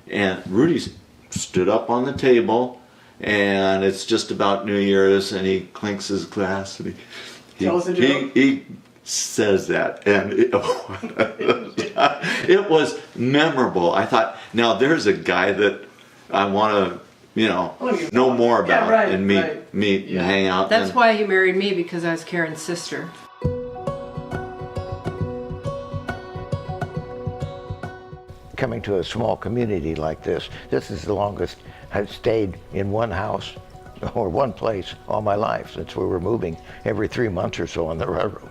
And Rudy stood up on the table, and it's just about New Year's, and he clinks his glass, and he says that, and it was memorable. I thought, now there's a guy that I want to, know more about and meet and hang out. That's why he married me, because I was Keren's sister. Coming to a small community like this is the longest I've stayed in one house or one place all my life, since we were moving every 3 months or so on the railroad.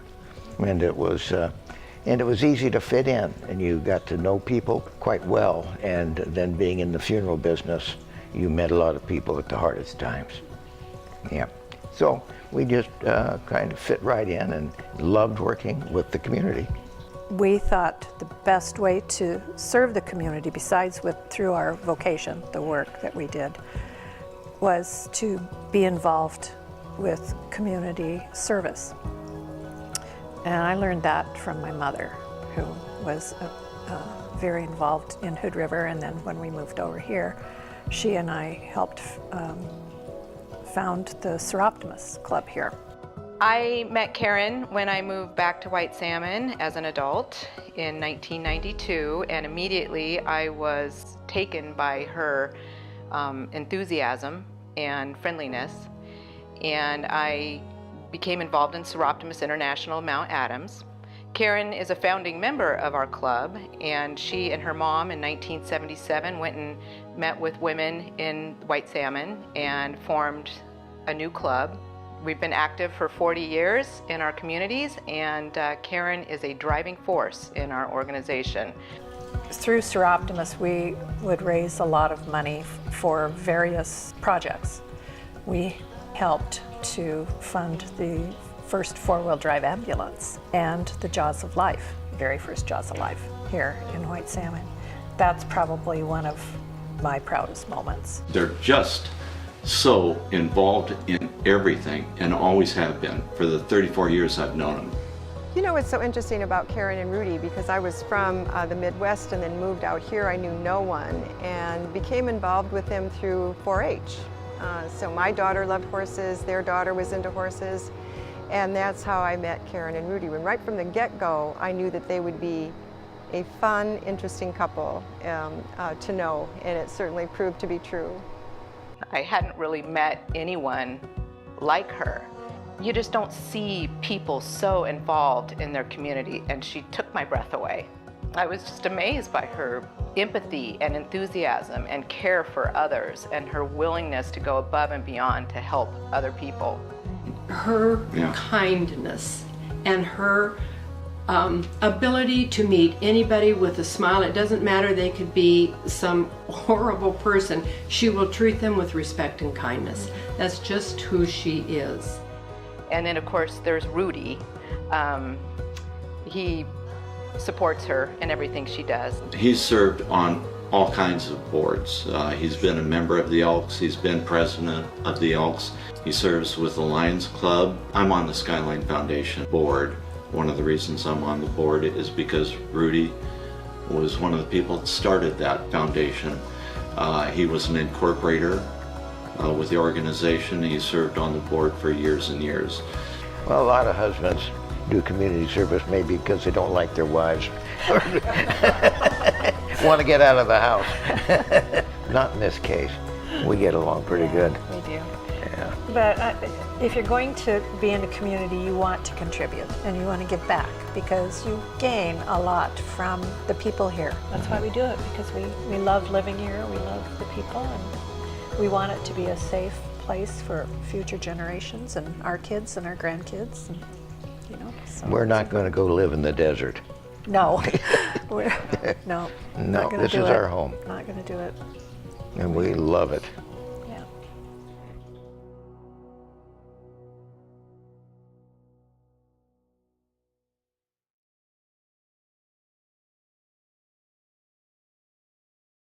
And it was easy to fit in, and you got to know people quite well. And then being in the funeral business, you met a lot of people at the hardest times. Yeah. So we just kind of fit right in and loved working with the community. We thought the best way to serve the community, besides through our vocation, the work that we did, was to be involved with community service. And I learned that from my mother, who was very involved in Hood River, and then when we moved over here, she and I helped found the Seroptimus Club here. I met Keren when I moved back to White Salmon as an adult in 1992, and immediately I was taken by her enthusiasm and friendliness, and I became involved in Seroptimus International Mount Adams. Keren is a founding member of our club, and she and her mom in 1977 went and met with women in White Salmon and formed a new club. We've been active for 40 years in our communities, and Keren is a driving force in our organization. Through Seroptimus, we would raise a lot of money for various projects. We helped to fund the first four-wheel drive ambulance and the Jaws of Life, very first Jaws of Life here in White Salmon. That's probably one of my proudest moments. They're just so involved in everything, and always have been for the 34 years I've known them. You know what's so interesting about Keren and Rudy, because I was from the Midwest and then moved out here, I knew no one, and became involved with them through 4-H. So my daughter loved horses, their daughter was into horses, and that's how I met Keren and Rudy. When right from the get-go, I knew that they would be a fun, interesting couple to know, and it certainly proved to be true. I hadn't really met anyone like her. You just don't see people so involved in their community, and she took my breath away. I was just amazed by her empathy and enthusiasm and care for others, and her willingness to go above and beyond to help other people. Her kindness and her ability to meet anybody with a smile. It doesn't matter, they could be some horrible person. She will treat them with respect and kindness. That's just who she is. And then of course there's Rudy. He supports her in everything she does. He's served on all kinds of boards. He's been a member of the Elks, he's been president of the Elks. He serves with the Lions Club. I'm on the Skyline Foundation board. One of the reasons I'm on the board is because Rudy was one of the people that started that foundation. He was an incorporator with the organization. He served on the board for years and years. Well, a lot of husbands do community service maybe because they don't like their wives or want to get out of the house. Not in this case. We get along pretty good. We do. Yeah. But if you're going to be in a community, you want to contribute and you want to give back, because you gain a lot from the people here. That's why we do it, because we love living here, we love the people, and we want it to be a safe place for future generations and our kids and our grandkids. And, so we're not going to go live in the desert. No. No, this is our home. Not going to do it. And we love it.